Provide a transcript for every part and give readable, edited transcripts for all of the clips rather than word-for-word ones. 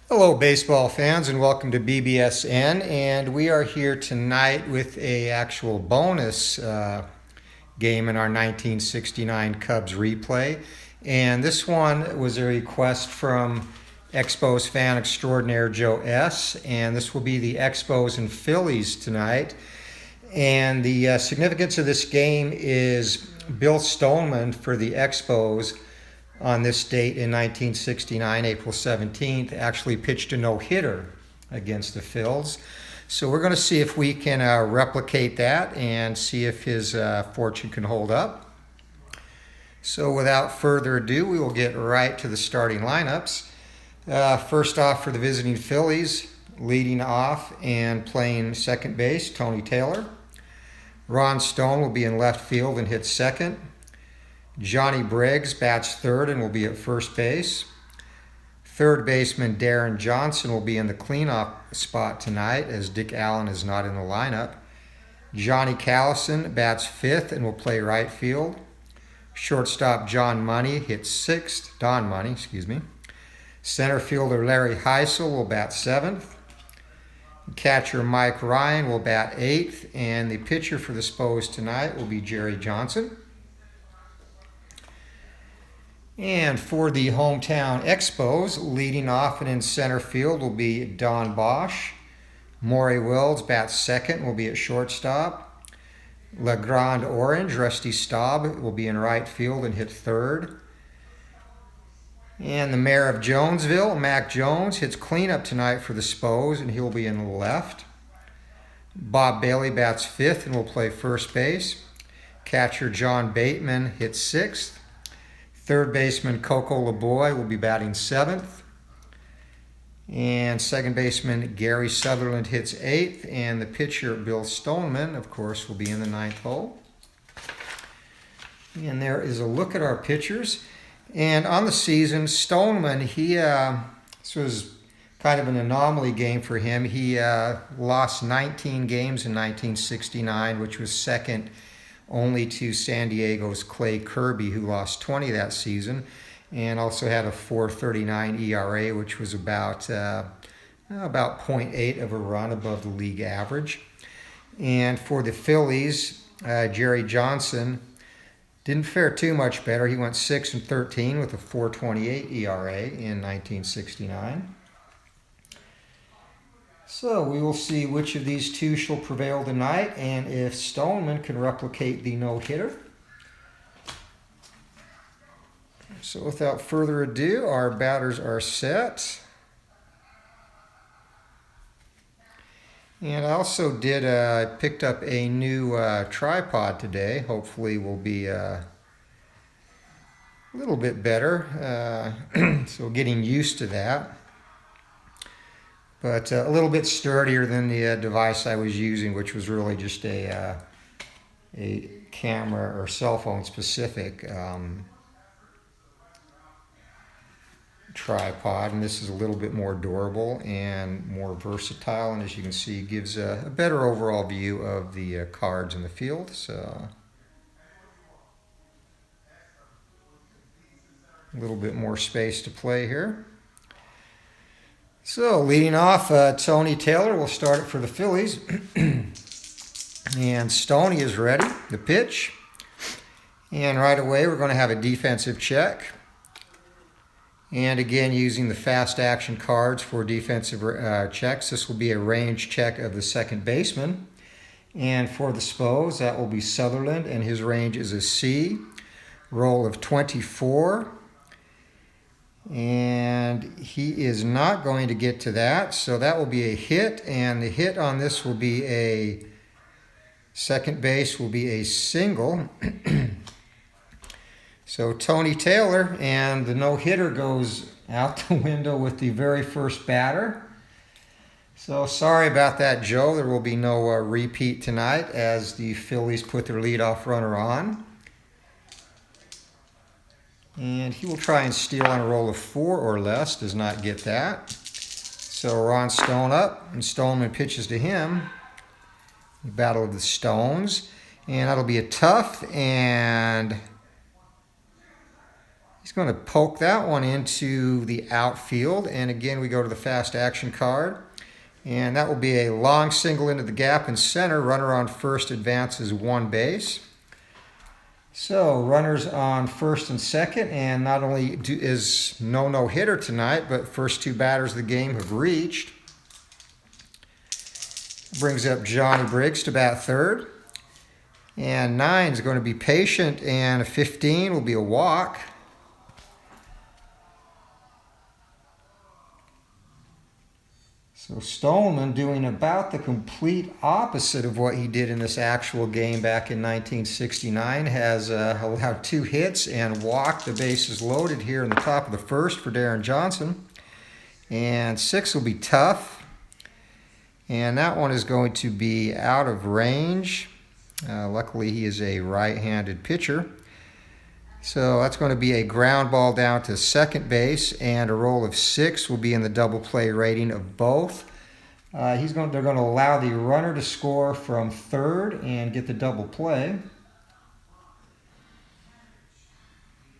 Hello, baseball fans, and welcome to BBSN. And we are here tonight with a actual bonus game in our 1969 Cubs replay. And this one was a request from Expos fan extraordinaire Joe S. And this will be the Expos and Phillies tonight. And the significance of this game is Bill Stoneman for the Expos on this date in 1969, April 17th, actually pitched a no-hitter against the Phils. So we're going to see if we can replicate that and see if his fortune can hold up. So without further ado, we will get right to the starting lineups. First off, for the visiting Phillies, leading off and playing second base, Tony Taylor. Ron Stone will be in left field and hit second. Johnny Briggs bats third and will be at first base. Third baseman Darren Johnson will be in the cleanup spot tonight as Dick Allen is not in the lineup. Johnny Callison bats fifth and will play right field. Shortstop Don Money hits sixth. Center fielder Larry Heisel will bat seventh. Catcher Mike Ryan will bat eighth, and the pitcher for the Expos tonight will be Jerry Johnson. And for the hometown Expos, leading off and in center field will be Don Bosch. Maury Wills bats second, will be at shortstop. LeGrand Orange, Rusty Staub, will be in right field and hit third. And the mayor of Jonesville, Mac Jones, hits cleanup tonight for the Expos, and he'll be in left. Bob Bailey bats fifth and will play first base. Catcher John Bateman hits sixth. Third baseman Coco LeBoy will be batting seventh. And second baseman Gary Sutherland hits eighth. And the pitcher Bill Stoneman, of course, will be in the ninth hole. And there is a look at our pitchers. And on the season, Stoneman, this was kind of an anomaly game for him. He lost 19 games in 1969, which was second only to San Diego's Clay Kirby, who lost 20 that season, and also had a 4.39 ERA, which was about 0.8 of a run above the league average. And for the Phillies, Jerry Johnson didn't fare too much better. He went 6-13 with a 4.28 ERA in 1969. So we will see which of these two shall prevail tonight and if Stoneman can replicate the no-hitter. So without further ado, our batters are set. And I also picked up a new tripod today. Hopefully will be a little bit better. So getting used to that. But a little bit sturdier than the device I was using, which was really just a camera or cell phone specific tripod. And this is a little bit more durable and more versatile, and as you can see, gives a better overall view of the cards in the field. So a little bit more space to play here. So leading off, Tony Taylor will start it for the Phillies. And Stoney is ready to pitch. And right away we're going to have a defensive check. And again, using the fast action cards for defensive checks, this will be a range check of the second baseman. And for the Expos, that will be Sutherland, and his range is a C. Roll of 24. And he is not going to get to that, so that will be a hit, and the hit on this will be a second base will be a single. So Tony Taylor, and the no-hitter goes out the window with the very first batter. So sorry about that, Joe. There will be no repeat tonight as the Phillies put their leadoff runner on. And he will try and steal on a roll of 4 or less. Does not get that. So Ron Stone up, and Stoneman pitches to him. The battle of the Stones. And that'll be a tough and He's going to poke that one into the outfield. And again, we go to the fast action card. And that will be a long single into the gap in center. Runner on first advances one base. So runners on first and second, and not only is no-hitter tonight, but first two batters of the game have reached. Brings up Johnny Briggs to bat third. And 9 is going to be patient, and a 15 will be a walk. So Stoneman doing about the complete opposite of what he did in this actual game back in 1969. Has allowed 2 hits and walked. The bases loaded here in the top of the first for Darren Johnson. And 6 will be tough. And that one is going to be out of range. Luckily, he is a right-handed pitcher. So that's going to be a ground ball down to second base, and a roll of 6 will be in the double play rating of both. They're going to allow the runner to score from third and get the double play.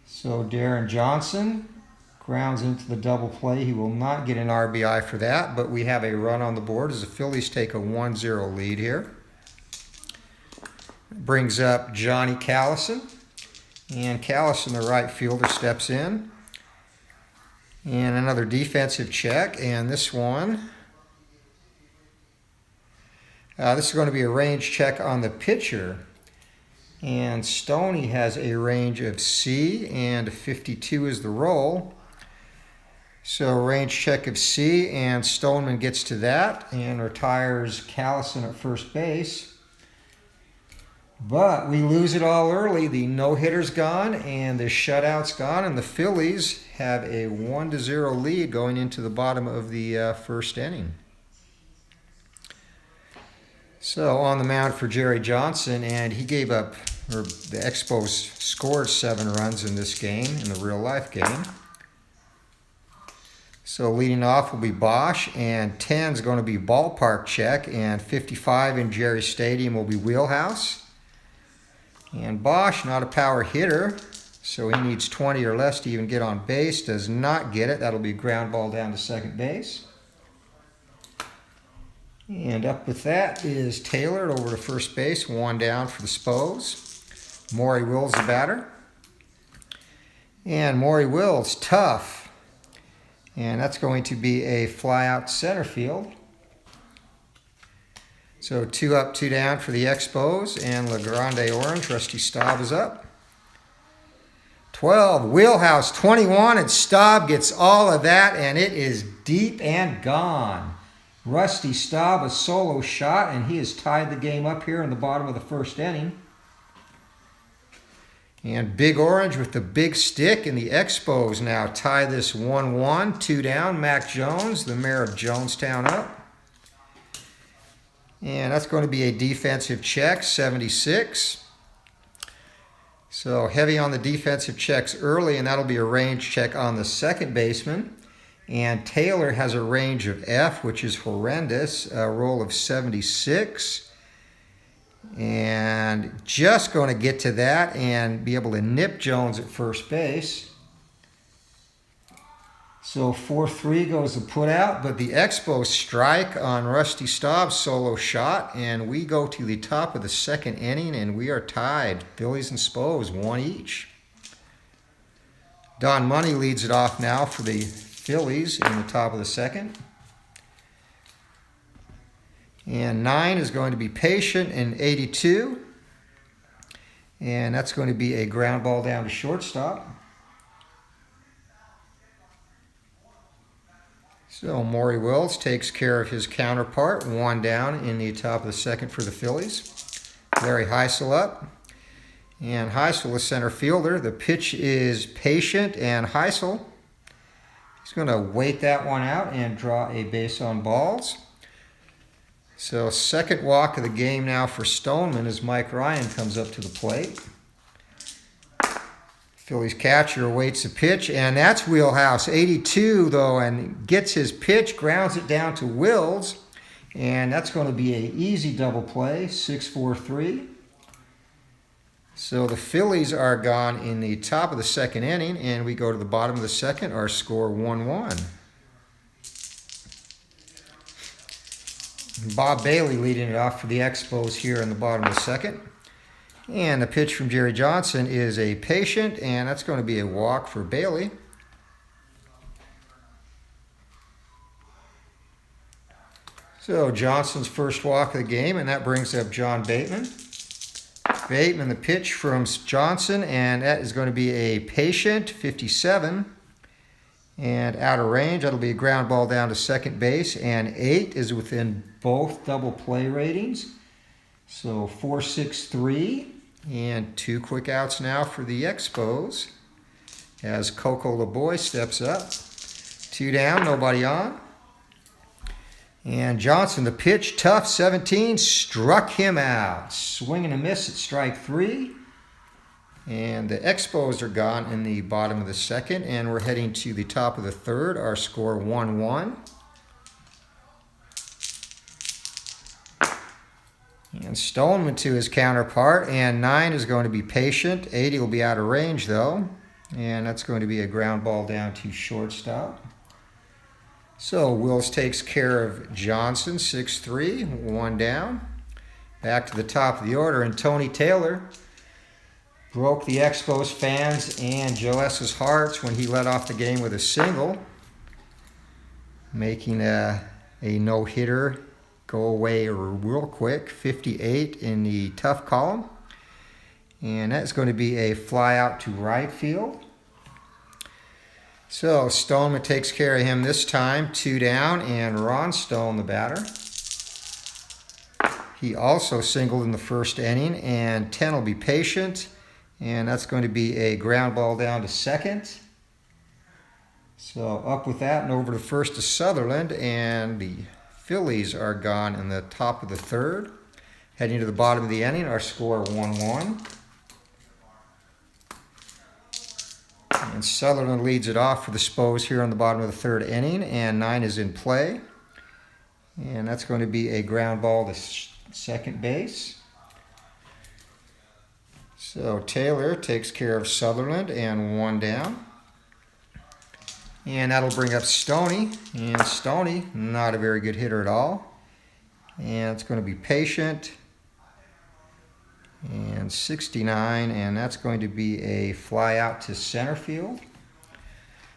So Darren Johnson grounds into the double play. He will not get an RBI for that, but we have a run on the board as the Phillies take a 1-0 lead here. Brings up Johnny Callison. And Callison, the right fielder, steps in. And another defensive check. And this one, this is going to be a range check on the pitcher. And Stoney has a range of C, and 52 is the roll. So range check of C, and Stoneman gets to that and retires Callison at first base. But we lose it all early. The no-hitter's gone and the shutout's gone, and the Phillies have a 1-0 lead going into the bottom of the first inning. So on the mound for Jerry Johnson, and he gave up, or the Expos scored 7 runs in this game, in the real-life game. So leading off will be Bosch, and 10 is going to be ballpark check, and 55 in Jerry Stadium will be wheelhouse. And Bosch, not a power hitter, so he needs 20 or less to even get on base. Does not get it. That'll be ground ball down to second base. And up with that is Taylor over to first base. 1 down for the Expos. Maury Wills the batter. And Maury Wills, tough. And that's going to be a fly out center field. So 2 up, 2 down for the Expos, and La Grande Orange, Rusty Staub is up. 12, wheelhouse, 21, and Staub gets all of that, and it is deep and gone. Rusty Staub, a solo shot, and he has tied the game up here in the bottom of the first inning. And Big Orange with the big stick, and the Expos now tie this 1-1, 2 down. Mac Jones, the mayor of Jonestown, up. And that's going to be a defensive check, 76. So heavy on the defensive checks early, and that'll be a range check on the second baseman. And Taylor has a range of F, which is horrendous, a roll of 76. And just going to get to that and be able to nip Jones at first base. So 4-3 goes the put out, but the Expos strike on Rusty Staub's solo shot, and we go to the top of the second inning, and we are tied. Phillies and Expos, 1 each. Don Money leads it off now for the Phillies in the top of the second. And 9 is going to be patient in 82. And that's going to be a ground ball down to shortstop. So Maury Wills takes care of his counterpart, 1 down in the top of the second for the Phillies. Larry Heisel up. And Heisel is center fielder. The pitch is patient, and Heisel is going to wait that one out and draw a base on balls. So second walk of the game now for Stoneman as Mike Ryan comes up to the plate. Phillies catcher awaits the pitch, and that's wheelhouse. 82, though, and gets his pitch, grounds it down to Wills, and that's going to be an easy double play, 6-4-3. So the Phillies are gone in the top of the second inning, and we go to the bottom of the second. Our score 1-1. Bob Bailey leading it off for the Expos here in the bottom of the second. And the pitch from Jerry Johnson is a patient, and that's going to be a walk for Bailey. So Johnson's first walk of the game, and that brings up John Bateman. Bateman, the pitch from Johnson, and that is going to be a patient, 57. And out of range, that'll be a ground ball down to second base, and 8 is within both double play ratings. So 4-6-3, and 2 quick outs now for the Expos as Coco LeBoy steps up. 2 down, nobody on. And Johnson, the pitch, tough, 17, struck him out. Swing and a miss at strike 3. And the Expos are gone in the bottom of the second, and we're heading to the top of the third. Our score 1-1. And Stoneman to his counterpart, and 9 is going to be patient. 80 will be out of range though, and that's going to be a ground ball down to shortstop. So Wills takes care of Johnson, 6-3, 1 down. Back to the top of the order, and Tony Taylor broke the Expos fans and Joe S.'s hearts when he led off the game with a single, making a no-hitter go away real quick, 58 in the tough column. And that's going to be a fly out to right field. So Stoneman takes care of him this time, 2 down, and Ron Stone, the batter. He also singled in the first inning, and 10 will be patient, and that's going to be a ground ball down to second. So up with that and over to first to Sutherland, and the Phillies are gone in the top of the third. Heading to the bottom of the inning, our score 1-1. And Sutherland leads it off for the Spos here on the bottom of the third inning, and 9 is in play. And that's going to be a ground ball to second base. So Taylor takes care of Sutherland, and 1 down. And that'll bring up Stoney, and Stoney, not a very good hitter at all. And it's going to be patient, and 69, and that's going to be a fly out to center field.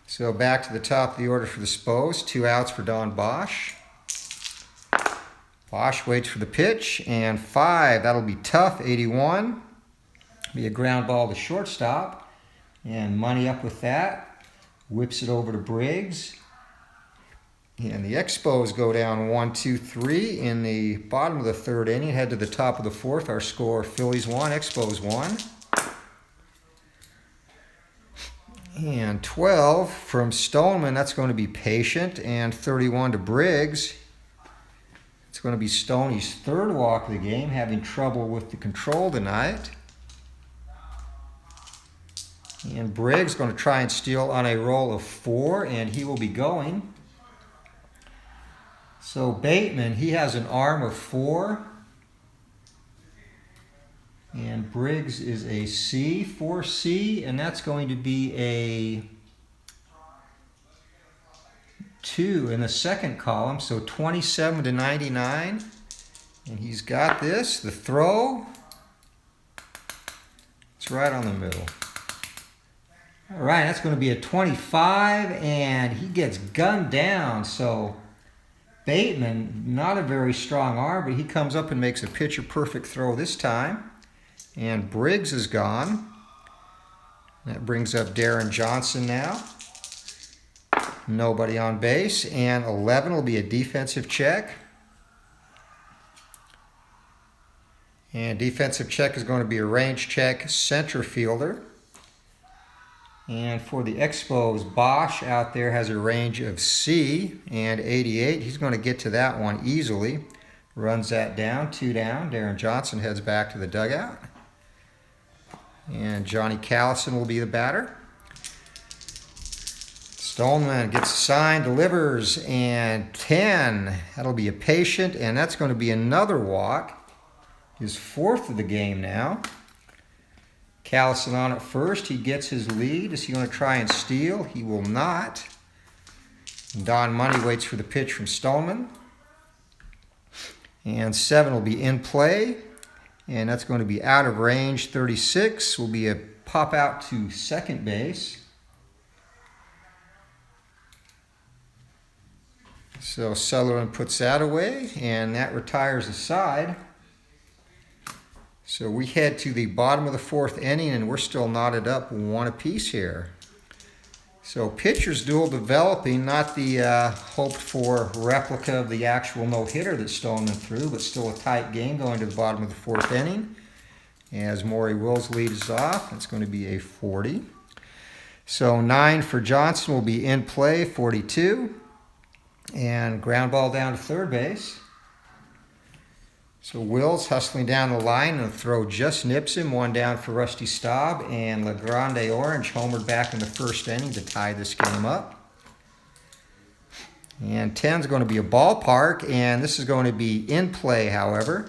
So back to the top of the order for the Spos, 2 outs for Don Bosch. Bosch waits for the pitch, and 5, that'll be tough, 81. Be a ground ball to shortstop, and Money up with that. Whips it over to Briggs. And the Expos go down 1-2-3 in the bottom of the third inning. Head to the top of the fourth. Our score, Phillies 1, Expos 1. And 12 from Stoneman, that's going to be patient. And 31 to Briggs. It's going to be Stoney's third walk of the game, having trouble with the control tonight. And Briggs going to try and steal on a roll of 4, and he will be going. So Bateman, he has an arm of 4. And Briggs is a C, 4C, and that's going to be a 2 in the second column, so 27 to 99. And he's got this, the throw. It's right on the middle. All right, that's going to be a 25, and he gets gunned down. So Bateman, not a very strong arm, but he comes up and makes a pitcher-perfect throw this time. And Briggs is gone. That brings up Darren Johnson now. Nobody on base, and 11 will be a defensive check. And defensive check is going to be a range check center fielder. And for the Expos, Bosch out there has a range of C and 88. He's going to get to that one easily. Runs that down, 2 down. Darren Johnson heads back to the dugout. And Johnny Callison will be the batter. Stoneman gets assigned, delivers, and 10. That'll be a patient, and that's going to be another walk. His 4th of the game now. Callison on at first. He gets his lead. Is he going to try and steal? He will not. Don Money waits for the pitch from Stoneman. And 7 will be in play. And that's going to be out of range. 36 will be a pop out to second base. So Sutherland puts that away, and that retires the side. So we head to the bottom of the 4th inning, and we're still knotted up 1 apiece here. So pitcher's duel developing, not the hoped-for replica of the actual no-hitter that Stoneman threw, but still a tight game going to the bottom of the 4th inning. As Maury Wills leads off, it's going to be a 40. So 9 for Johnson will be in play, 42. And ground ball down to third base. So Wills hustling down the line, and the throw just nips him. 1 down for Rusty Staub, and LeGrande Orange homered back in the 1st inning to tie this game up. And 10 is going to be a ballpark, and this is going to be in play, however.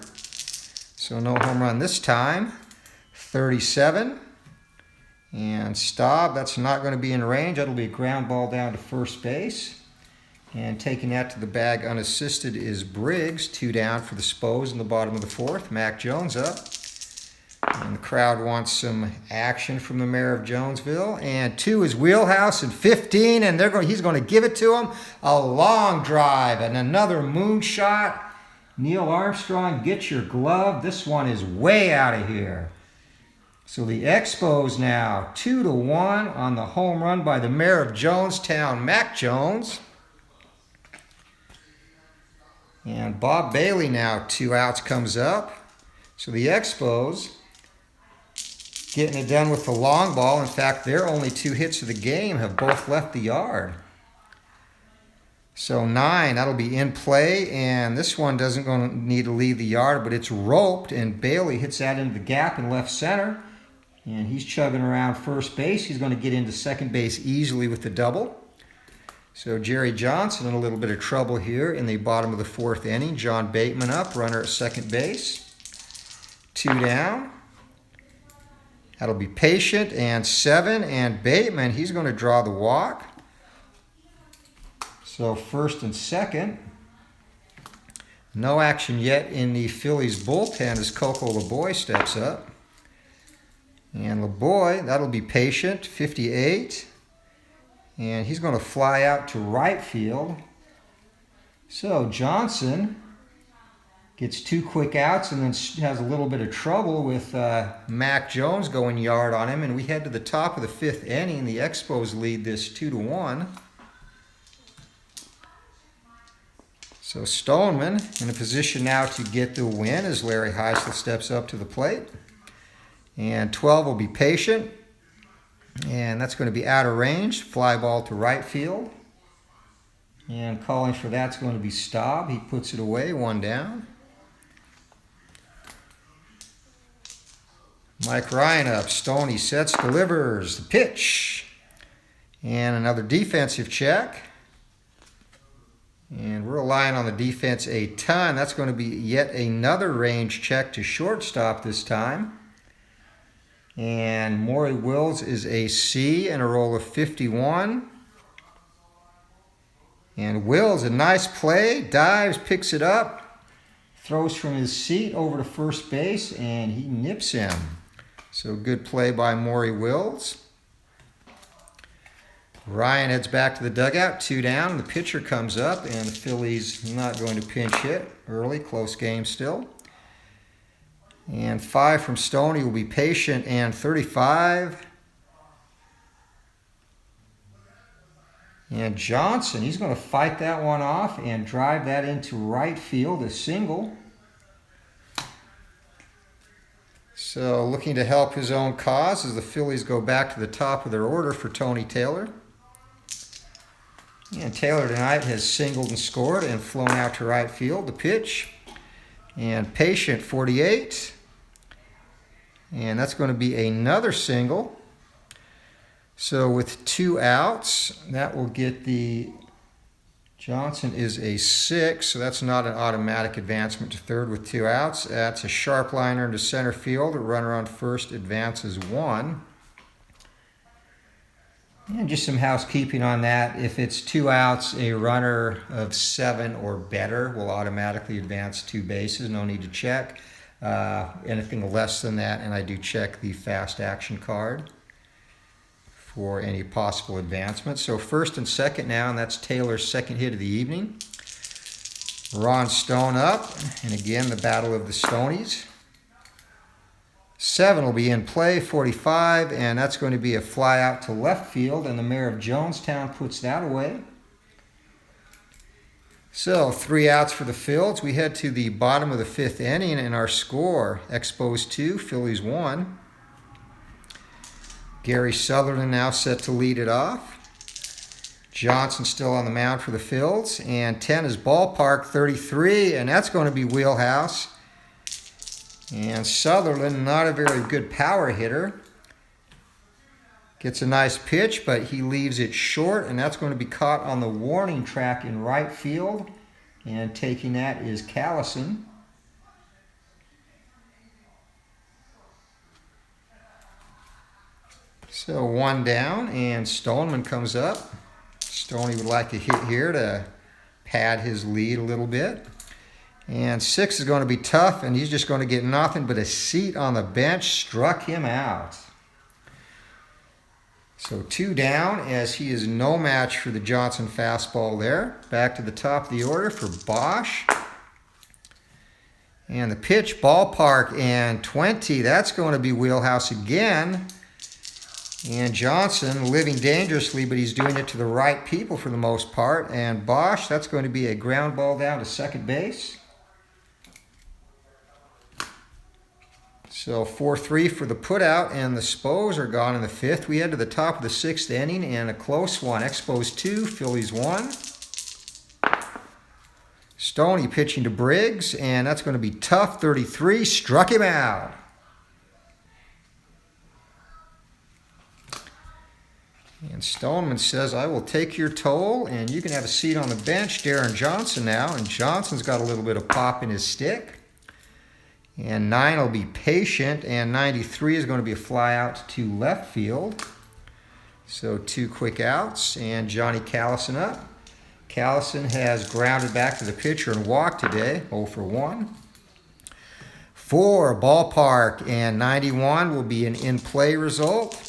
So no home run this time. 37. And Staub, that's not going to be in range. That'll be a ground ball down to first base. And taking that to the bag unassisted is Briggs. 2 down for the Expos in the bottom of the 4th. Mac Jones up. And the crowd wants some action from the mayor of Jonesville. And 2 is Wheelhouse, and 15, and he's going to give it to him. A long drive and another moonshot. Neil Armstrong, get your glove. This one is way out of here. So the Expos now 2-1 on the home run by the mayor of Jonestown, Mac Jones. And Bob Bailey now 2 outs comes up. So the Expos getting it done with the long ball. In fact, their only 2 hits of the game have both left the yard. So 9, that'll be in play, and this one doesn't going to need to leave the yard, but it's roped, and Bailey hits that into the gap in left center. And he's chugging around first base. He's going to get into second base easily with the double. So Jerry Johnson in a little bit of trouble here in the bottom of the 4th inning. John Bateman up, runner at second base. 2 down. That'll be Patient, and 7. And Bateman, he's going to draw the walk. So 1st and 2nd. No action yet in the Phillies bullpen as Coco LeBoy steps up. And LeBoy, that'll be Patient, 58. And he's going to fly out to right field. So Johnson gets 2 quick outs and then has a little bit of trouble with Mac Jones going yard on him. And we head to the top of the 5th inning. The Expos lead this 2-1. So Stoneman in a position now to get the win as Larry Heisel steps up to the plate. And 12 will be Patient. And that's going to be out of range. Fly ball to right field. And calling for that's going to be Staub. He puts it away, 1 down. Mike Ryan up. Stoney sets, delivers. The pitch. And another defensive check. And we're relying on the defense a ton. That's going to be yet another range check to shortstop this time. And Maury Wills is a C and a roll of 51. And Wills, a nice play, dives, picks it up, throws from his seat over to first base, and he nips him. So good play by Maury Wills. Ryan heads back to the dugout, 2 down. The pitcher comes up, and the Phillies not going to pinch hit early, close game still. And 5 from Stoney will be Patient, and 35. And Johnson, he's going to fight that one off and drive that into right field, a single. So looking to help his own cause as the Phillies go back to the top of their order for Tony Taylor. And Taylor tonight has singled and scored and flown out to right field. The pitch. And Patient, 48. And that's going to be another single. So with 2 outs, that will get the Johnson is a 6, so that's not an automatic advancement to third with 2 outs. That's a sharp liner into center field. A runner on first advances 1. And just some housekeeping on that. If it's 2 outs, a runner of 7 or better will automatically advance 2 bases. No need to check. Anything less than that, and I do check the fast action card for any possible advancement. So first and second now, and that's Taylor's second hit of the evening. Ron Stone up, and again the battle of the Stonies. 7 will be in play, 45, and that's going to be a fly out to left field, and the mayor of Jonestown puts that away. So 3 outs for the Phillies. We head to the bottom of the 5th inning, and our score, Expos 2, Phillies 1. Gary Sutherland now set to lead it off. Johnson still on the mound for the Phillies. And 10 is ballpark, 33, and that's going to be wheelhouse. And Sutherland, not a very good power hitter. Gets a nice pitch, but he leaves it short, and that's going to be caught on the warning track in right field. And taking that is Callison. So 1 down, and Stoneman comes up. Stoney would like a hit here to pad his lead a little bit. And 6 is going to be tough, and he's just going to get nothing but a seat on the bench. Struck him out. So 2 down, as he is no match for the Johnson fastball there. Back to the top of the order for Bosch. And the pitch, ballpark, and 20. That's going to be wheelhouse again. And Johnson living dangerously, but he's doing it to the right people for the most part. And Bosch, that's going to be a ground ball down to second base. So 4-3 for the putout, and the Expos are gone in the 5th. We head to the top of the 6th inning, and a close one. Expos 2, Phillies 1. Stoney pitching to Briggs, and that's going to be tough. 33, struck him out. And Stoneman says, I will take your toll, and you can have a seat on the bench. Darren Johnson now, and Johnson's got a little bit of pop in his stick. And 9 will be patient, and 93 is going to be a fly out to left field. So 2 quick outs, and Johnny Callison up. Callison has grounded back to the pitcher and walked today, 0 for 1. 4, ballpark, and 91 will be an in-play result.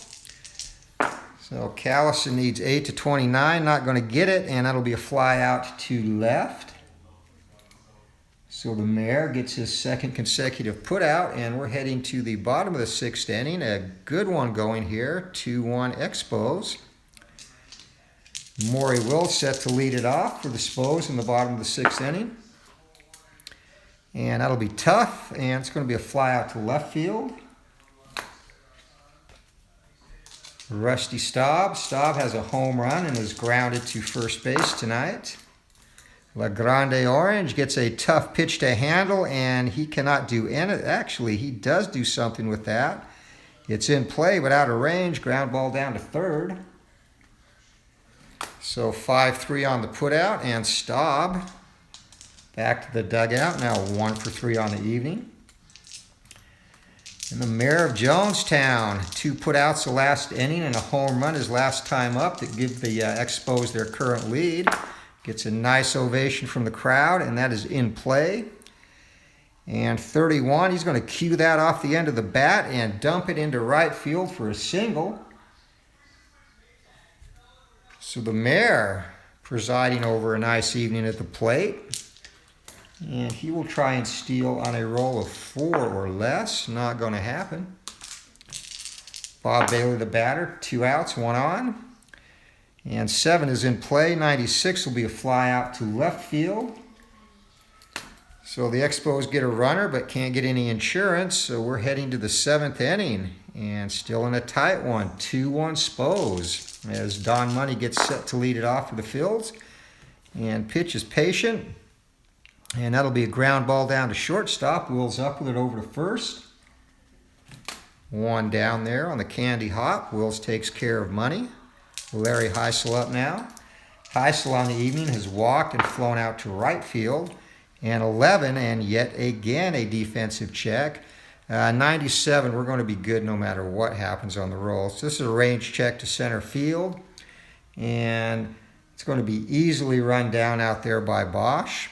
So Callison needs 8 to 29, not going to get it, and that'll be a fly out to left. So the mayor gets his second consecutive putout, and we're heading to the bottom of the 6th inning. A good one going here, 2-1 Expos. Maury Wills set to lead it off for the Expos in the bottom of the 6th inning. And that'll be tough, and it's going to be a fly out to left field. Rusty Staub. Staub has a home run and is grounded to first base tonight. La Grande Orange gets a tough pitch to handle, and he cannot do any. Actually, he does do something with that. It's in play, but out of range. Ground ball down to third. So 5-3 on the putout, and Staub back to the dugout. Now 1 for 3 on the evening. And the mayor of Jonestown, 2 putouts the last inning and a home run his last time up that give the Expos their current lead. Gets a nice ovation from the crowd, and that is in play. And 31, he's going to cue that off the end of the bat and dump it into right field for a single. So the mayor presiding over a nice evening at the plate. And he will try and steal on a roll of 4 or less. Not going to happen. Bob Bailey, the batter, 2 outs, 1 on. And 7 is in play. 96 will be a fly out to left field. So the Expos get a runner but can't get any insurance. So we're heading to the 7th inning. And still in a tight one. 2-1 Expos. As Don Money gets set to lead it off for the Phillies. And pitch is patient. And that'll be a ground ball down to shortstop. Wills up with it over to first. 1 down there on the candy hop. Wills takes care of Money. Larry Heisel up now. Heisel on the evening has walked and flown out to right field. And 11, and yet again a defensive check. 97, we're going to be good no matter what happens on the roll. So this is a range check to center field. And it's going to be easily run down out there by Bosch.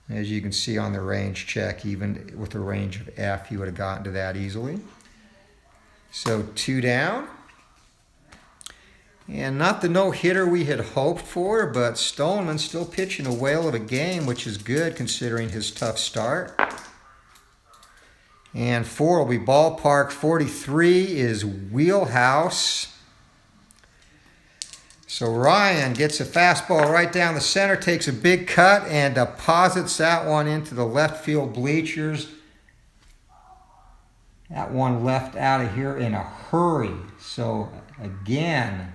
As you can see on the range check, even with a range of F, he would have gotten to that easily. So 2 down. And not the no-hitter we had hoped for, but Stoneman still pitching a whale of a game, which is good considering his tough start. And 4 will be ballpark. 43 is wheelhouse. So Ryan gets a fastball right down the center, takes a big cut, and deposits that one into the left field bleachers. That one left out of here in a hurry. So again,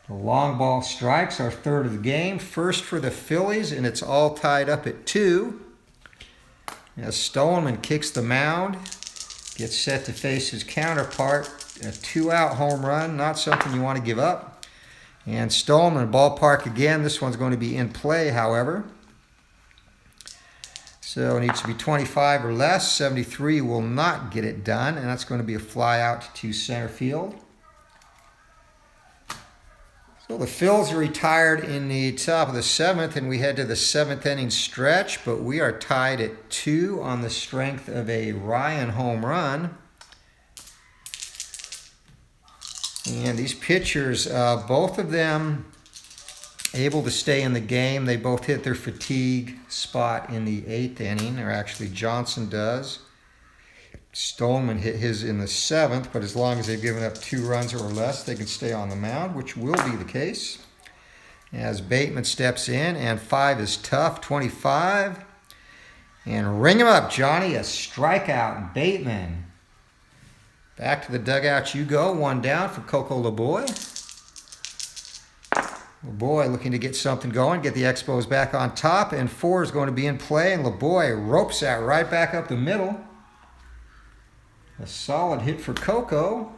the long ball strikes, our third of the game. First for the Phillies, and it's all tied up at 2. As Stoneman kicks the mound, gets set to face his counterpart. A 2-out home run, not something you want to give up. And Stoneman, ballpark again. This one's going to be in play, however. So it needs to be 25 or less. 73 will not get it done, and that's going to be a fly out to center field. So the Phillies are retired in the top of the 7th, and we head to the 7th inning stretch, but we are tied at 2 on the strength of a Ryan home run. And these pitchers, both of them able to stay in the game. They both hit their fatigue spot in the 8th inning, or actually Johnson does. Stoneman hit his in the 7th, but as long as they've given up 2 runs or less, they can stay on the mound, which will be the case. As Bateman steps in, and 5 is tough, 25. And ring him up, Johnny, a strikeout, Bateman. Back to the dugout you go, 1 down for Coco LeBoy. LeBoy looking to get something going, get the Expos back on top, and 4 is going to be in play, and LeBoy ropes that right back up the middle. A solid hit for Coco,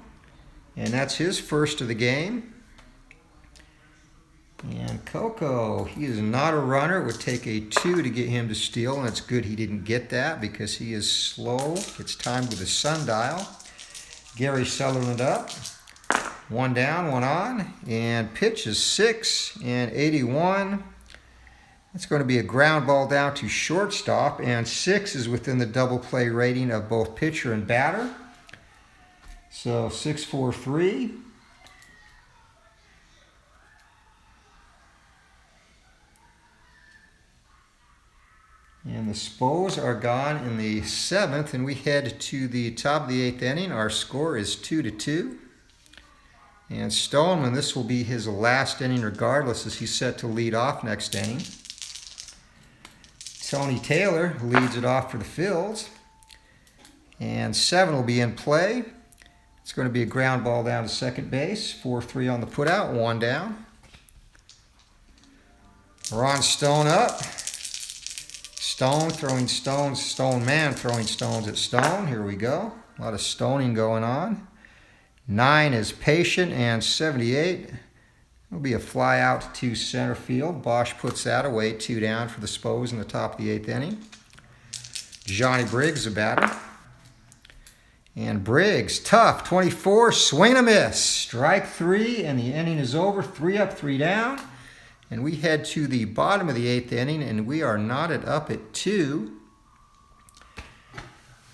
and that's his first of the game. And Coco, he is not a runner. It would take a 2 to get him to steal, and it's good he didn't get that because he is slow. It's timed with a sundial. Gary Sutherland up. 1 down, 1 on, and pitch is 6 and 81. It's going to be a ground ball down to shortstop, and 6 is within the double play rating of both pitcher and batter. So 6-4-3. And the Expos are gone in the 7th, and we head to the top of the 8th inning. Our score is 2-2. And Stoneman, this will be his last inning regardless, as he's set to lead off next inning. Tony Taylor leads it off for the Phillies. And 7 will be in play. It's going to be a ground ball down to second base. 4-3 on the putout, 1 down. Ron Stone up. Stone throwing stones, Stoneman throwing stones at Stone. Here we go. A lot of stoning going on. 9 is patient, and 78 will be a fly out to center field. Bosch puts that away, 2 down for the Expos in the top of the 8th inning. Johnny Briggs, the batter. And Briggs, tough, 24, swing and a miss. Strike 3, and the inning is over. 3 up, 3 down. And we head to the bottom of the 8th inning, and we are knotted up at 2.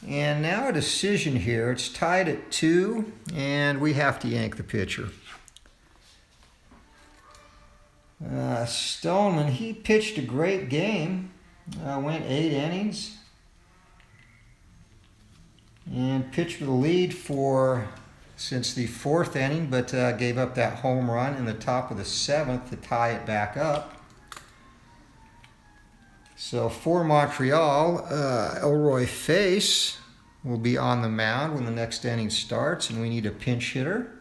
And now a decision here. It's tied at 2, and we have to yank the pitcher. Stoneman, he pitched a great game. Went 8 innings. And pitched for the lead since the 4th inning, but gave up that home run in the top of the 7th to tie it back up. So for Montreal, Elroy Face will be on the mound when the next inning starts, and we need a pinch hitter.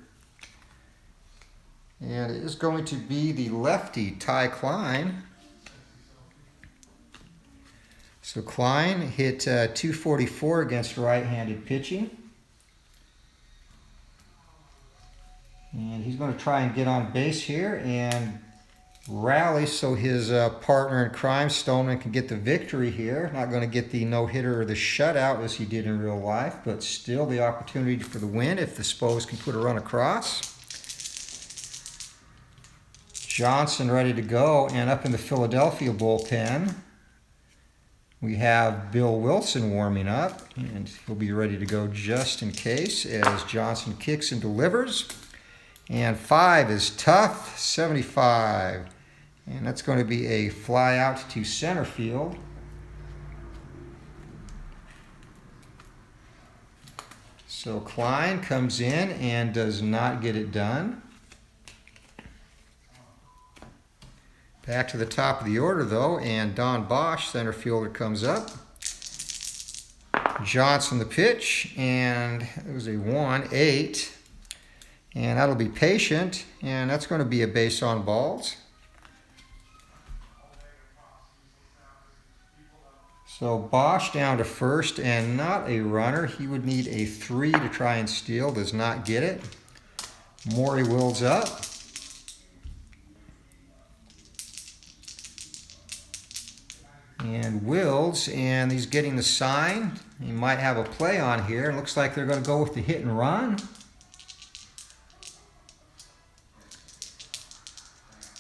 And it is going to be the lefty, Ty Klein. So Klein hit .244 against right-handed pitching. And he's going to try and get on base here and rally so his partner in crime, Stoneman, can get the victory here. Not going to get the no-hitter or the shutout as he did in real life, but still the opportunity for the win if the Expos can put a run across. Johnson ready to go, and up in the Philadelphia bullpen, we have Bill Wilson warming up, and he'll be ready to go just in case as Johnson kicks and delivers. And 5 is tough, 75. And that's going to be a fly out to center field. So Klein comes in and does not get it done. Back to the top of the order, though, and Don Bosch, center fielder, comes up. Johnson the pitch, and it was a 1-8. And that'll be patient, and that's going to be a base on balls. So Bosch down to first, and not a runner. He would need a 3 to try and steal, does not get it. Maury Wills up. And Wills, and he's getting the sign. He might have a play on here. It looks like they're going to go with the hit and run.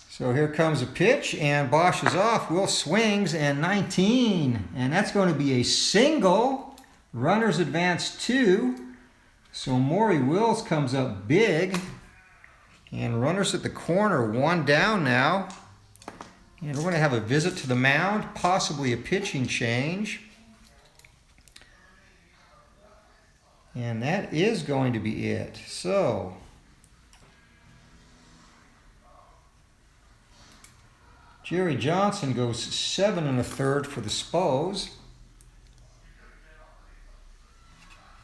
So here comes a pitch, and Bosch is off. Will swings, and 19. And that's going to be a single. Runners advance 2. So Maury Wills comes up big. And runners at the corner, 1 down now. And we're going to have a visit to the mound, possibly a pitching change. And that is going to be it. So Jerry Johnson goes 7 1/3 for the Expos.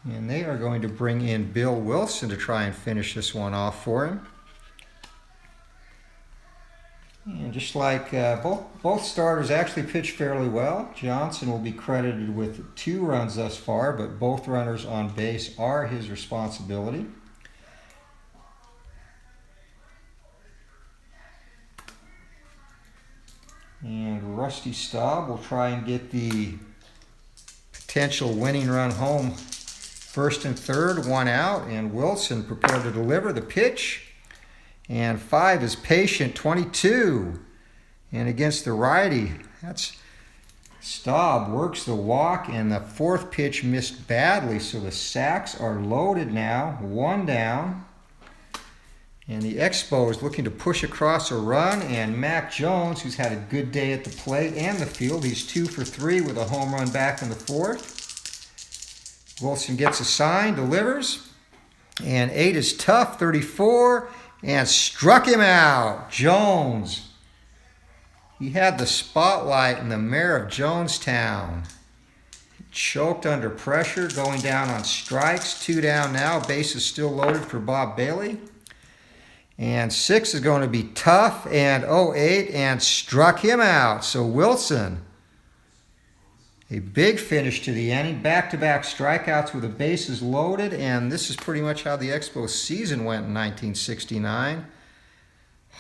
And they are going to bring in Bill Wilson to try and finish this one off for him. And just like both starters actually pitched fairly well. Johnson will be credited with 2 runs thus far, but both runners on base are his responsibility. And Rusty Staub will try and get the potential winning run home. 1st and 3rd, 1 out, and Wilson prepared to deliver the pitch. And 5 is patient, 22. And against the righty, that's Staub works the walk, and the 4th pitch missed badly, so the sacks are loaded now, 1 down. And the Expos looking to push across a run, and Mac Jones, who's had a good day at the plate and the field, he's 2 for 3 with a home run back in the 4th. Wilson gets a sign, delivers, and 8 is tough, 34. And struck him out. Jones. He had the spotlight in the mayor of Jonestown. Choked under pressure, going down on strikes. 2 down now. Base is still loaded for Bob Bailey. And 6 is going to be tough. And 08 and struck him out. So Wilson, a big finish to the inning. Back-to-back strikeouts with the bases loaded. And this is pretty much how the Expos season went in 1969.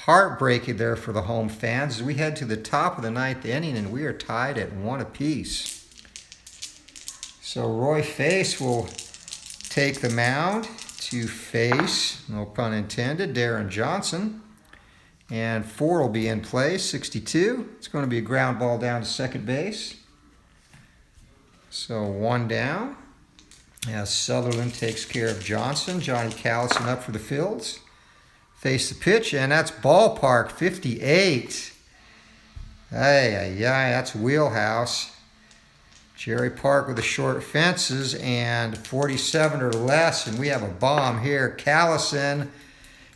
Heartbreaking there for the home fans as we head to the top of the 9th inning, and we are tied at 1 apiece. So Roy Face will take the mound to face, no pun intended, Darren Johnson. And 4 will be in play, 62. It's going to be a ground ball down to second base. So 1 down as Sutherland takes care of Johnson. Johnny Callison up for the Phillies. Face the pitch, and that's ballpark, 58. Ay, that's wheelhouse. Jerry Park with the short fences, and 47 or less, and we have a bomb here. Callison,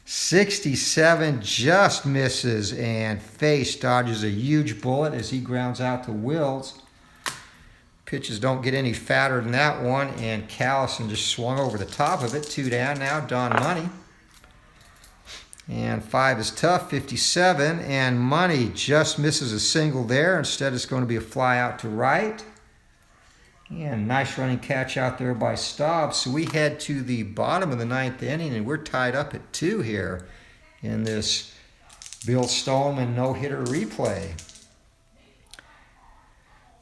67, just misses, and Face dodges a huge bullet as he grounds out to Wills. Pitches don't get any fatter than that one, and Callison just swung over the top of it. 2 down now, Don Money. And 5 is tough, 57, and Money just misses a single there. Instead, it's going to be a fly out to right. And nice running catch out there by Staub. So we head to the bottom of the 9th inning, and we're tied up at 2 here in this Bill Stoneman no-hitter replay.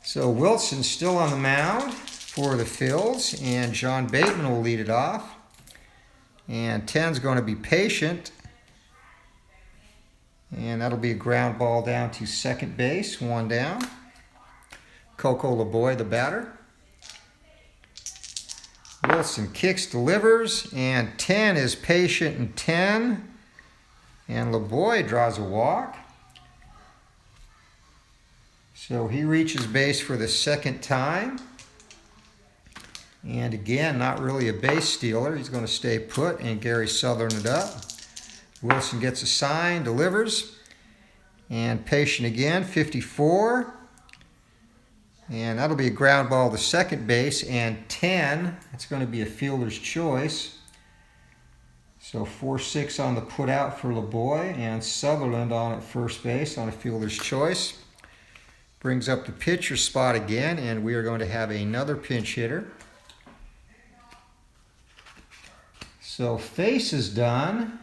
So Wilson's still on the mound for the Phillies, and John Bateman will lead it off. And 10's going to be patient. And that'll be a ground ball down to second base, 1 down. Coco LeBoy, the batter. Wilson kicks, delivers, and 10 is patient and 10. And LeBoy draws a walk. So he reaches base for the 2nd time. And again, not really a base stealer. He's going to stay put, and Gary Southern it up. Wilson gets a sign, delivers, and patient again, 54. And that'll be a ground ball to second base, and 10, it's going to be a fielder's choice. So 4-6 on the put out for LeBoy, and Sutherland on at first base on a fielder's choice. Brings up the pitcher spot again, and we are going to have another pinch hitter. So Face is done.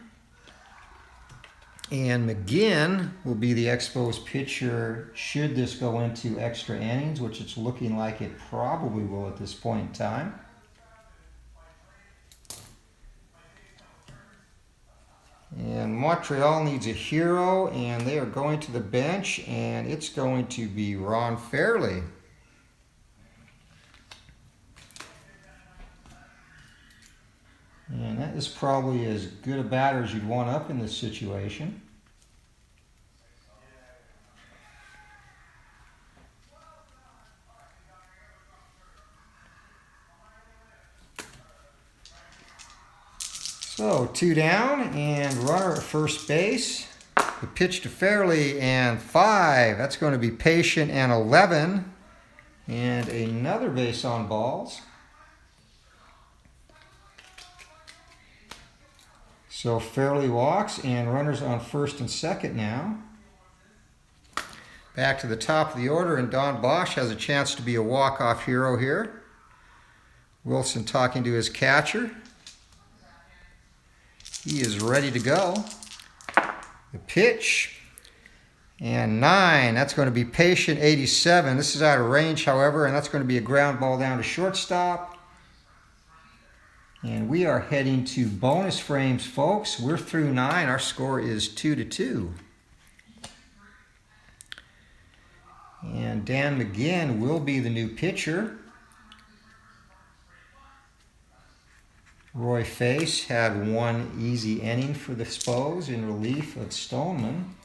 And McGinn will be the Expos pitcher should this go into extra innings, which it's looking like it probably will at this point in time. And Montreal needs a hero, and they are going to the bench, and it's going to be Ron Fairley. And that is probably as good a batter as you'd want up in this situation. So 2 down and runner at first base. The pitch to Fairley and 5. That's going to be patient and 11. And another base on balls. So Fairley walks, and runners on first and second now. Back to the top of the order, and Don Bosch has a chance to be a walk-off hero here. Wilson talking to his catcher. He is ready to go. The pitch, and 9. That's going to be patient, 87. This is out of range, however, and that's going to be a ground ball down to shortstop. And we are heading to bonus frames, folks. We're through 9. Our score is 2-2. And Dan McGinn will be the new pitcher. Roy Face had 1 easy inning for the Expos in relief of Stoneman.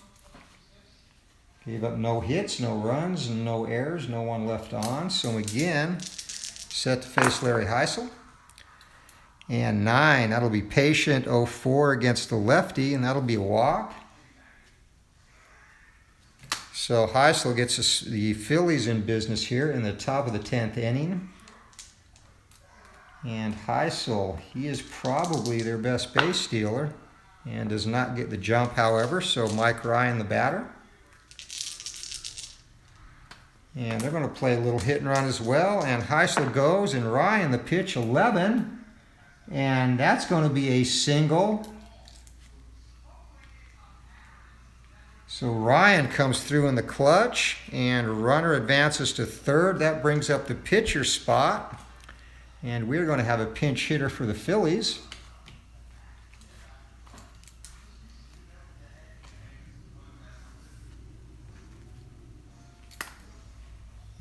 Gave up no hits, no runs, and no errors, no one left on. So McGinn set to face Larry Heisel. And 9, that'll be patient, 0-4 against the lefty, and that'll be a walk. So Heisel gets the Phillies in business here in the top of the 10th inning. And Heisel, he is probably their best base stealer and does not get the jump, however. So Mike Ryan, the batter. And they're going to play a little hit and run as well. And Heisel goes, and Ryan, the pitch, 11. And that's going to be a single. So Ryan comes through in the clutch, and runner advances to third. That brings up the pitcher spot. And we're going to have a pinch hitter for the Phillies.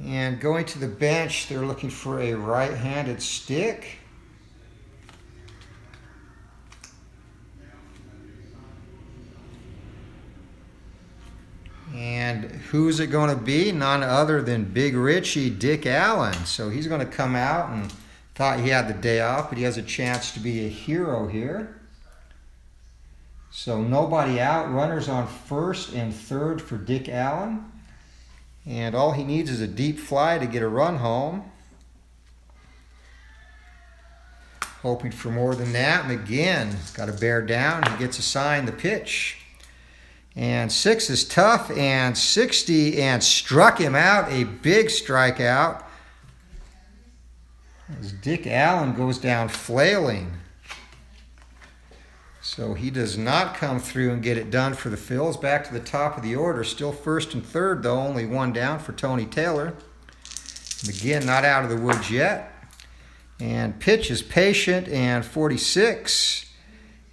And going to the bench, they're looking for a right-handed stick. And who's it going to be? None other than Big Richie, Dick Allen. So he's going to come out, and thought he had the day off, but he has a chance to be a hero here. So nobody out. Runners on first and third for Dick Allen. And all he needs is a deep fly to get a run home. Hoping for more than that. McGinn got to bear down. He gets assigned the pitch. And 6 is tough, and 60, and struck him out. A big strikeout. as Dick Allen goes down flailing. So he does not come through and get it done for the Phils. Back to the top of the order. Still first and third, though. Only one down for Tony Taylor. McGinn not out of the woods yet. And pitch is patient, and 46.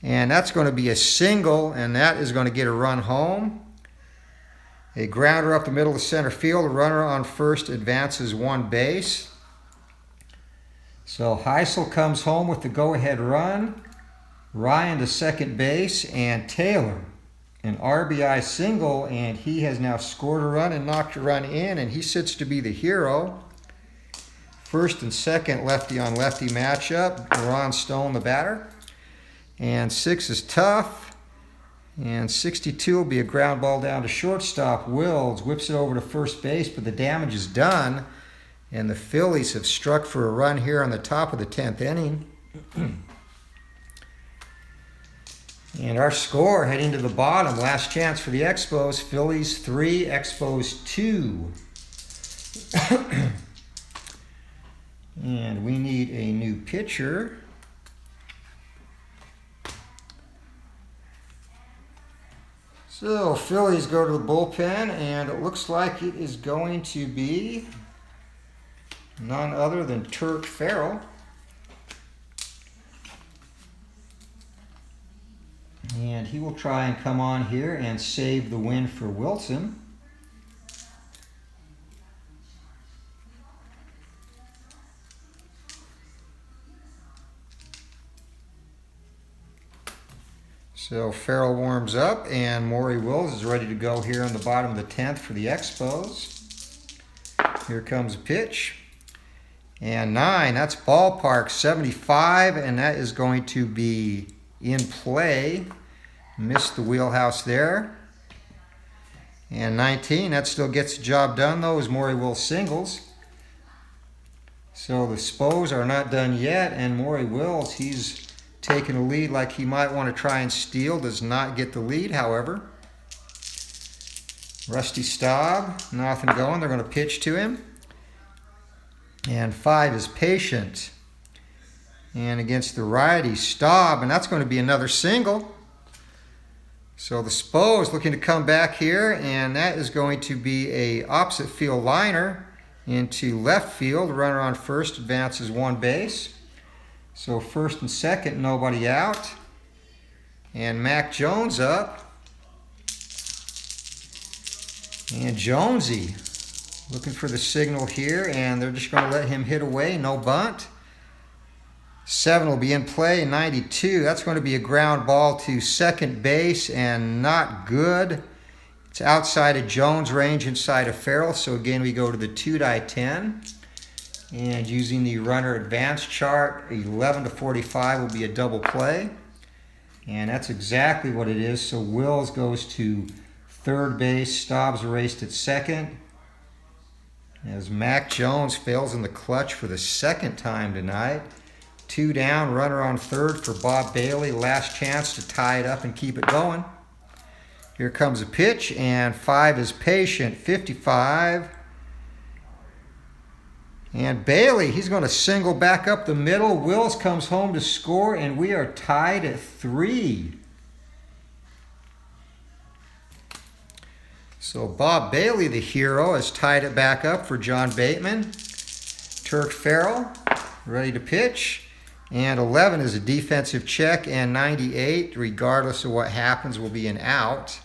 And that's going to be a single, and that is going to get a run home. A grounder up the middle of center field. A runner on first advances one base. So Heisel comes home with the go-ahead run. Ryan to second base, and Taylor an RBI single, and he has now scored a run and knocked a run in, and he sits to be the hero. First and second lefty on lefty matchup. Ron Stone the batter. And 6 is tough. And 62 will be a ground ball down to shortstop. Wills whips it over to first base, but the damage is done. And the Phillies have struck for a run here on the top of the 10th inning. And our score heading to the bottom. Last chance for the Expos. Phillies 3, Expos 2. And we need a new pitcher. So Phillies go to the bullpen, and it looks like it is going to be none other than Turk Farrell. And he will try and come on here and save the win for Wilson. So Farrell warms up, and Maury Wills is ready to go here on the bottom of the 10th for the Expos. Here comes a pitch. And 9, that's ballpark 75, and that is going to be in play. Missed the wheelhouse there. And 19, that still gets the job done, though, as Maury Wills singles. So the Expos are not done yet, and Maury Wills, he's taking a lead like he might want to try and steal. Does not get the lead, however. Rusty Staub, nothing going. They're going to pitch to him. And 5 is patient. And against the righty, Staub, and that's going to be another single. So the Expos looking to come back here, and that is going to be a opposite field liner into left field. Runner on first advances one base. So first and second, nobody out. And Mac Jones up. And Jonesy looking for the signal here, and they're just going to let him hit away, no bunt. 7 will be in play, 92. That's going to be a ground ball to second base, and not good. It's outside of Jones' range, inside of Farrell. So again, we go to the 2-10. And using the runner advance chart, 11 to 45 will be a double play. And that's exactly what it is. So Wills goes to third base, Staub's erased at second. As Mac Jones fails in the clutch for the second time tonight. 2 down, runner on third for Bob Bailey. Last chance to tie it up and keep it going. Here comes a pitch, and 5 is patient, 55. And Bailey, he's going to single back up the middle. Wills comes home to score, and we are tied at 3. So Bob Bailey, the hero, has tied it back up for John Bateman. Turk Farrell, ready to pitch. And 11 is a defensive check, and 98, regardless of what happens, will be an out.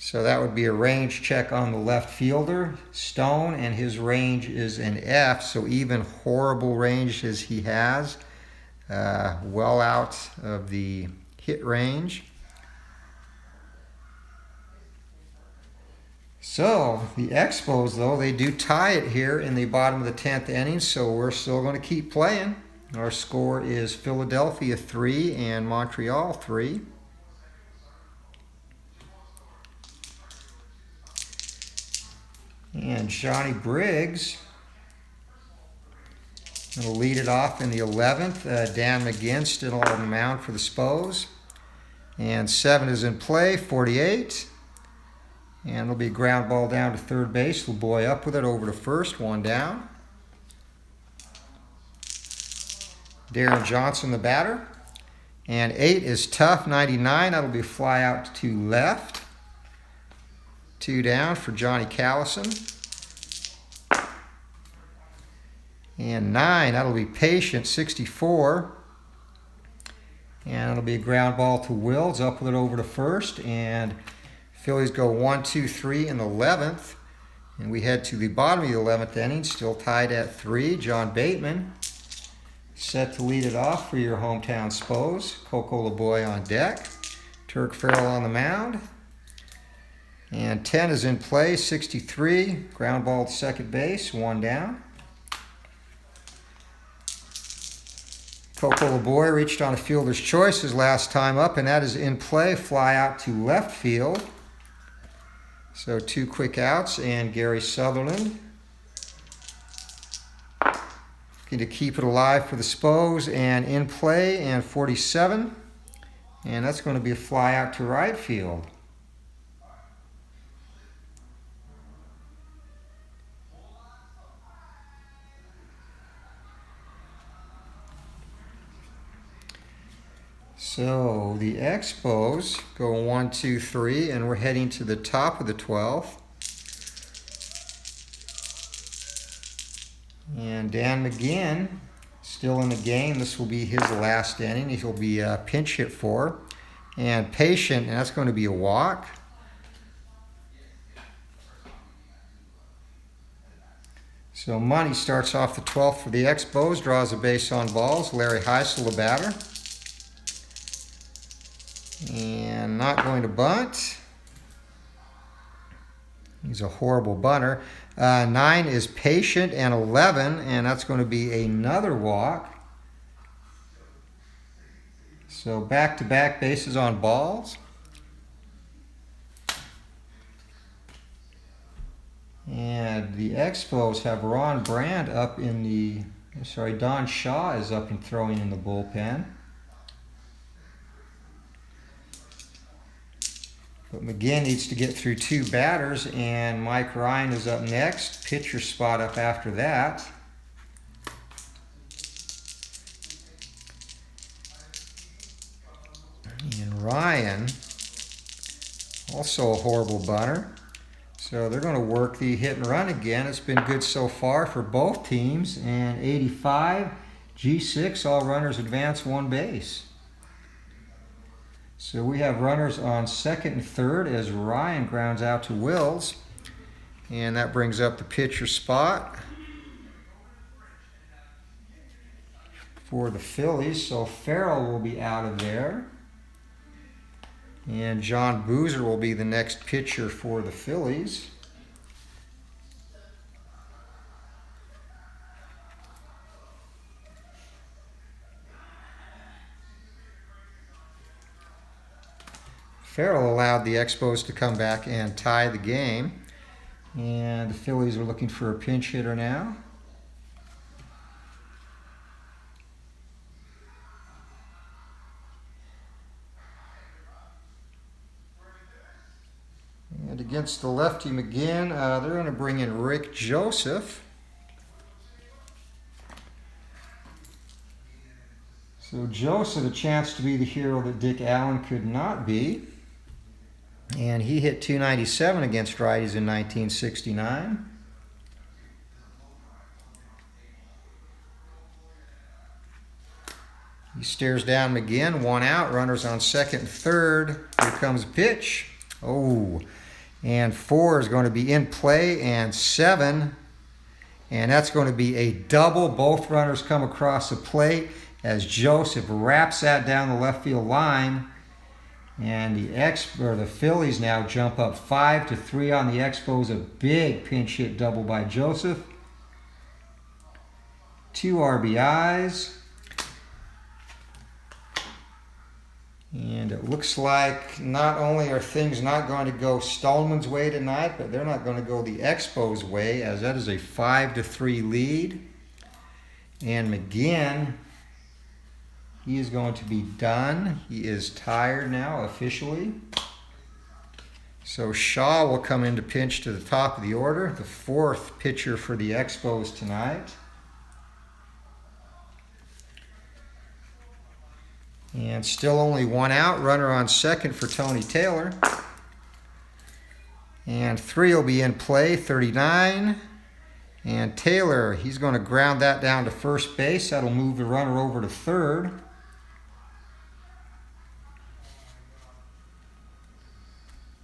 So that would be a range check on the left fielder, Stone, and his range is an F. So even horrible range as he has, well out of the hit range. So the Expos, though, they do tie it here in the bottom of the 10th inning, so we're still going to keep playing. Our score is Philadelphia 3 and Montreal 3. And Johnny Briggs going to lead it off in the 11th. Dan McGinn still on the mound for the Expos. And 7 is in play, 48. And there'll be a ground ball down to third base. Little boy up with it over to first, 1 down. Darren Johnson, the batter. And 8 is Tough 99. That'll be a fly out to left. 2 down for Johnny Callison. And 9, that'll be Patient 64. And it'll be a ground ball to Wills, up with it over to first. And Phillies go 1, 2, 3 in the 11th. And we head to the bottom of the 11th inning, still tied at 3. John Bateman set to lead it off for your hometown Expos. Coco LeBoy on deck. Turk Farrell on the mound. And 10 is in play, 63. Ground ball to second base, 1 down. Coco LeBoy reached on a fielder's choice his last time up, and that is in play. Fly out to left field. So 2 quick outs, and Gary Sutherland looking to keep it alive for the Expos, and in play, and 47. And that's going to be a fly out to right field. So the Expos go 1, 2, 3, and we're heading to the top of the 12th. And Dan McGinn still in the game. This will be his last inning. He'll be pinch hit for. And Patient, and that's going to be a walk. So Money starts off the 12th for the Expos, draws a base on balls. Larry Heisel, the batter. And not going to bunt. He's a horrible bunter. 9 is Patient, and 11, and that's going to be another walk. So back-to-back bases on balls. And the Expos have Ron Brand up in the, Don Shaw is up and throwing in the bullpen. But McGinn needs to get through 2 batters, and Mike Ryan is up next. Pitcher spot up after that. And Ryan, also a horrible bunter. So they're going to work the hit and run again. It's been good so far for both teams. And 85, G6, all runners advance 1 base. So we have runners on second and third as Ryan grounds out to Wills. And that brings up the pitcher spot for the Phillies. So Farrell will be out of there. And John Boozer will be the next pitcher for the Phillies. Farrell allowed the Expos to come back and tie the game. And the Phillies are looking for a pinch hitter now. And against the lefty McGinn, they're going to bring in Rick Joseph. So Joseph, a chance to be the hero that Dick Allen could not be. And he hit .297 against righties in 1969. He stares down McGinn, 1 out, runners on second and third. Here comes a pitch. Oh, and 4 is going to be in play, and 7. And that's going to be a double. Both runners come across the plate as Joseph wraps that down the left field line. And the Phillies now jump up 5-3 on the Expos. A big pinch hit double by Joseph. 2 RBIs. And it looks like not only are things not going to go Stoneman's way tonight, but they're not going to go the Expos' way, as that is a 5-3 lead. And McGinn, he is going to be done. He is tired now officially. So Shaw will come in to pinch to the top of the order, the 4th pitcher for the Expos tonight. And still only one out. Runner on second for Tony Taylor. And 3 will be in play, 39. And Taylor, he's going to ground that down to first base. That'll move the runner over to third.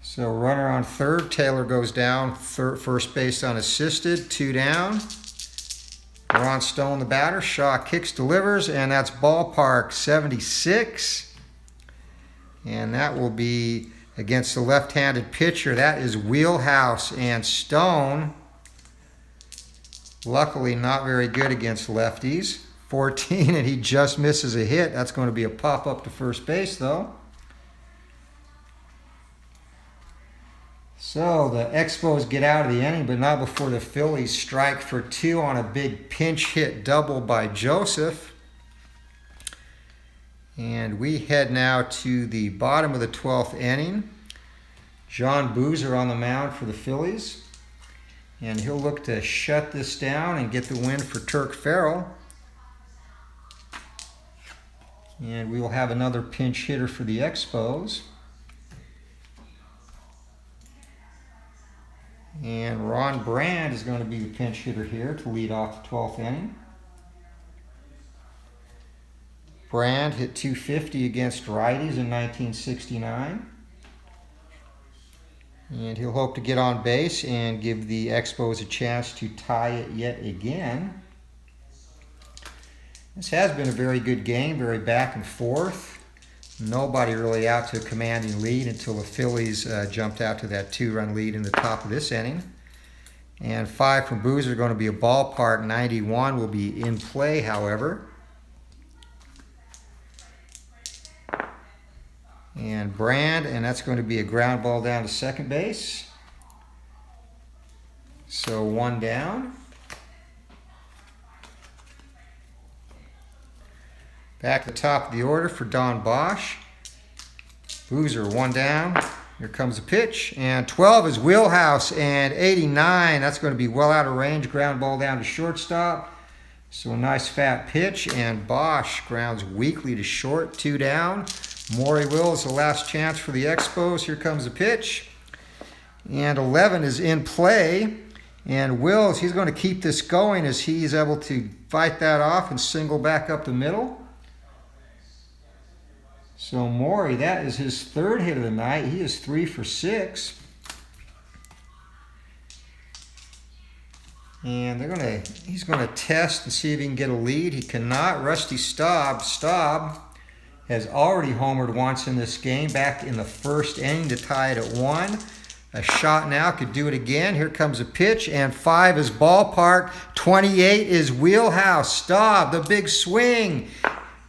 So runner on third, Taylor goes down, first base unassisted, 2 down. Ron Stone, the batter. Shaw kicks, delivers, and that's ballpark 76. And that will be against the left-handed pitcher. That is wheelhouse, and Stone, luckily not very good against lefties. 14, and he just misses a hit. That's going to be a pop-up to first base, though. So the Expos get out of the inning, but not before the Phillies strike for 2 on a big pinch hit double by Joseph. And we head now to the bottom of the 12th inning. John Boozer on the mound for the Phillies. And he'll look to shut this down and get the win for Turk Farrell. And we will have another pinch hitter for the Expos. And Ron Brand is going to be the pinch hitter here to lead off the 12th inning. Brand hit .250 against righties in 1969. And he'll hope to get on base and give the Expos a chance to tie it yet again. This has been a very good game, very back and forth. Nobody really out to a commanding lead until the Phillies jumped out to that 2-run lead in the top of this inning. And 5 from Boozer are going to be a ballpark. 91 will be in play, however. And Brand, and that's going to be a ground ball down to second base. So 1 down. Back to the top of the order for Don Bosch. Boozer 1 down. Here comes the pitch. And 12 is wheelhouse. And 89, that's going to be well out of range. Ground ball down to shortstop. So a nice fat pitch. And Bosch grounds weakly to short. 2 down. Maury Will is the last chance for the Expos. Here comes the pitch. And 11 is in play. And Wills, he's going to keep this going as he's able to fight that off and single back up the middle. So Maury, that is his 3rd hit of the night. He is 3 for 6. And he's going to test and see if he can get a lead. He cannot. Rusty Staub has already homered once in this game, back in the 1st inning to tie it at 1. A shot now could do it again. Here comes a pitch, and 5 is ballpark. 28 is wheelhouse. Staub, the big swing.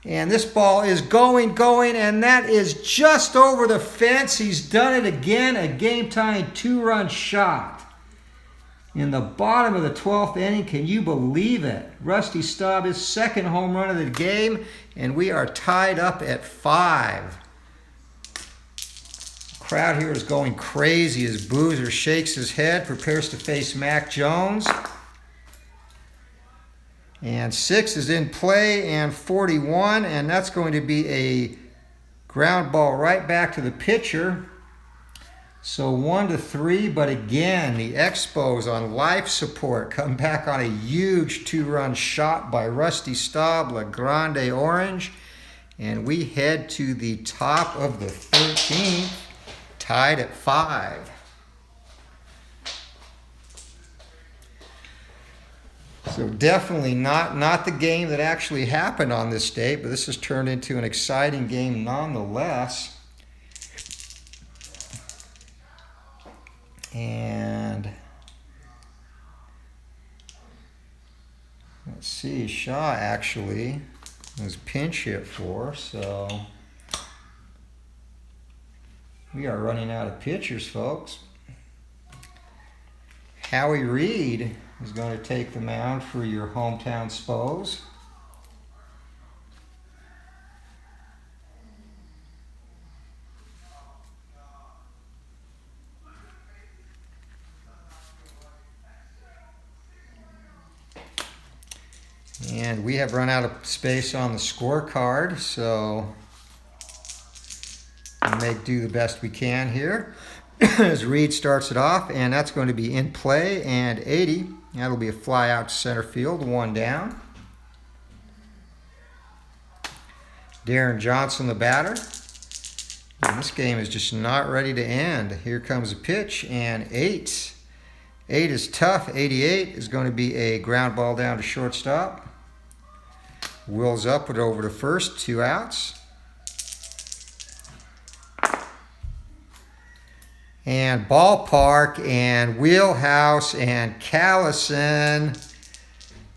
And this ball is going, and that is just over the fence. He's done it again, a game-tying 2-run shot. In the bottom of the 12th inning, can you believe it? Rusty Staub, his 2nd home run of the game, and we are tied up at 5. The crowd here is going crazy as Boozer shakes his head, prepares to face Mac Jones. And 6 is in play, and 41, and that's going to be a ground ball right back to the pitcher. So 1-3, but again, the Expos on life support come back on a huge 2-run shot by Rusty Staub, La Grande Orange, and we head to the top of the 13th, tied at 5. So definitely not the game that actually happened on this day, but this has turned into an exciting game nonetheless. And let's see, Shaw actually was pinch hit for, so we are running out of pitchers, folks. Howie Reed is going to take the mound for your hometown Spos. And we have run out of space on the scorecard, so make do the best we can here. As Reed starts it off, and that's going to be in play, and 80. That'll be a fly out to center field, 1 down. Darren Johnson, the batter. And this game is just not ready to end. Here comes a pitch, and 8. 8 is tough. 88 is going to be a ground ball down to shortstop. Will's up it over to first, 2 outs. And ballpark and wheelhouse and Callison,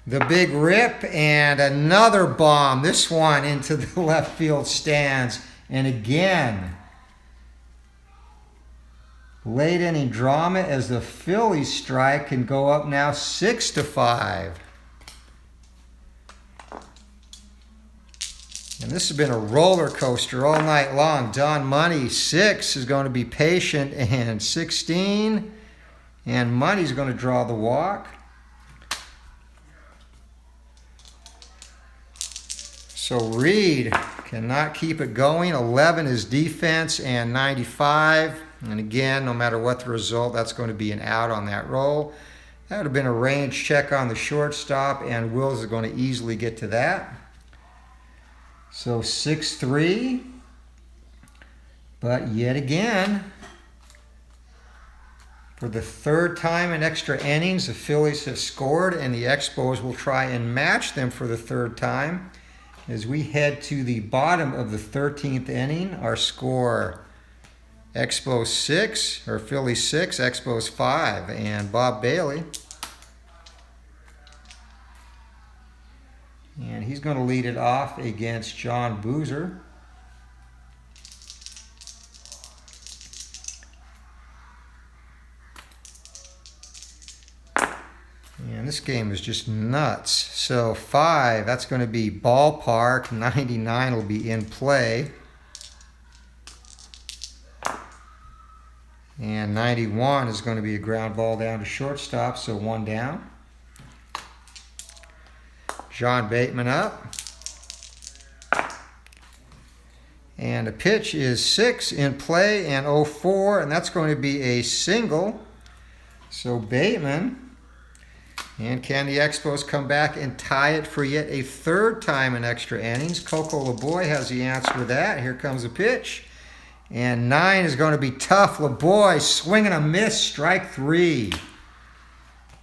the big rip, and another bomb. This one into the left field stands. And again, late inning drama as the Phillies strike can go up now 6-5. And this has been a roller coaster all night long. Don Money, 6, is going to be patient, and 16. And Money's going to draw the walk. So Reed cannot keep it going. 11 is defense, and 95. And again, no matter what the result, that's going to be an out on that roll. That would have been a range check on the shortstop, and Wills is going to easily get to that. So 6-3, but yet again, for the 3rd time in extra innings, the Phillies have scored, and the Expos will try and match them for the 3rd time. As we head to the bottom of the 13th inning, our score, Expos 6, or Phillies 6, Expos 5, and Bob Bailey. And he's going to lead it off against John Boozer. And this game is just nuts. So 5, that's going to be ballpark. 99 will be in play. And 91 is going to be a ground ball down to shortstop, so 1 down. John Bateman up. And the pitch is 6 in play, and 0-4, and that's going to be a single. So Bateman, and can the Expos come back and tie it for yet a 3rd time in extra innings? Coco LeBoy has the answer to that. Here comes a pitch. And 9 is going to be tough. LeBoy swing and a miss, strike 3.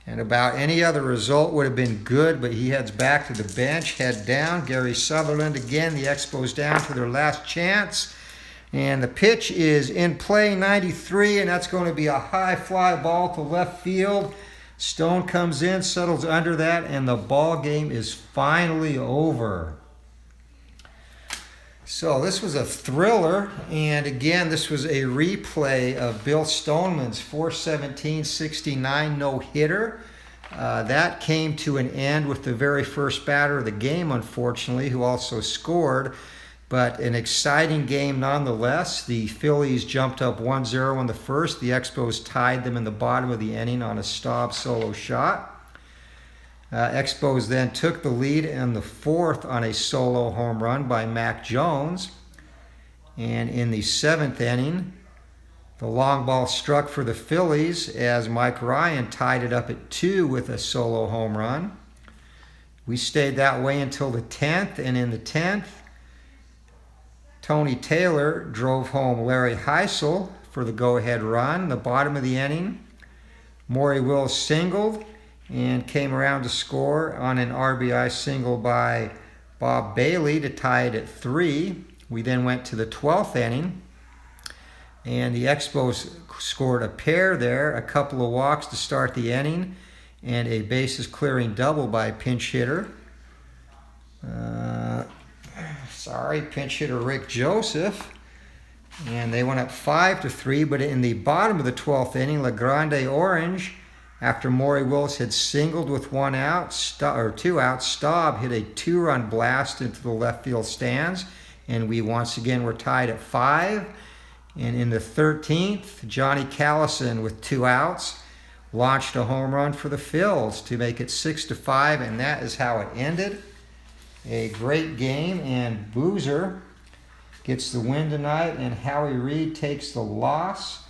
And about any other result would have been good, but he heads back to the bench, head down. Gary Sutherland again, the Expos down to their last chance. And the pitch is in play, 93, and that's going to be a high fly ball to left field. Stone comes in, settles under that, and the ball game is finally over. So this was a thriller, and again, this was a replay of Bill Stoneman's 417-69 no-hitter. That came to an end with the very first batter of the game, unfortunately, who also scored. But an exciting game nonetheless. The Phillies jumped up 1-0 in the first. The Expos tied them in the bottom of the inning on a Staub solo shot. Expos then took the lead in the 4th on a solo home run by Mac Jones. And in the 7th inning, the long ball struck for the Phillies as Mike Ryan tied it up at 2 with a solo home run. We stayed that way until the 10th, and in the 10th, Tony Taylor drove home Larry Heisel for the go-ahead run. The bottom of the inning, Maury Wills singled and came around to score on an RBI single by Bob Bailey to tie it at 3. We then went to the 12th inning, and the Expos scored a pair there, a couple of walks to start the inning, and a bases clearing double by pinch hitter. Pinch hitter Rick Joseph. And they went up 5-3, but in the bottom of the 12th inning, LaGrande Orange, after Maury Wills had singled with 2 outs, Staub hit a 2-run blast into the left field stands, and we once again were tied at 5. And in the 13th, Johnny Callison with 2 outs launched a home run for the Phils to make it 6-5, and that is how it ended. A great game, and Boozer gets the win tonight, and Howie Reed takes the loss.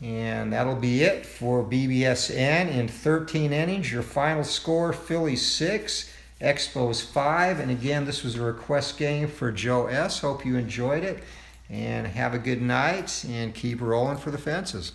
And that'll be it for BBSN in 13 innings. Your final score, Phillies 6, Expos 5. And again, this was a request game for Joe S. Hope you enjoyed it. And have a good night and keep rolling for the fences.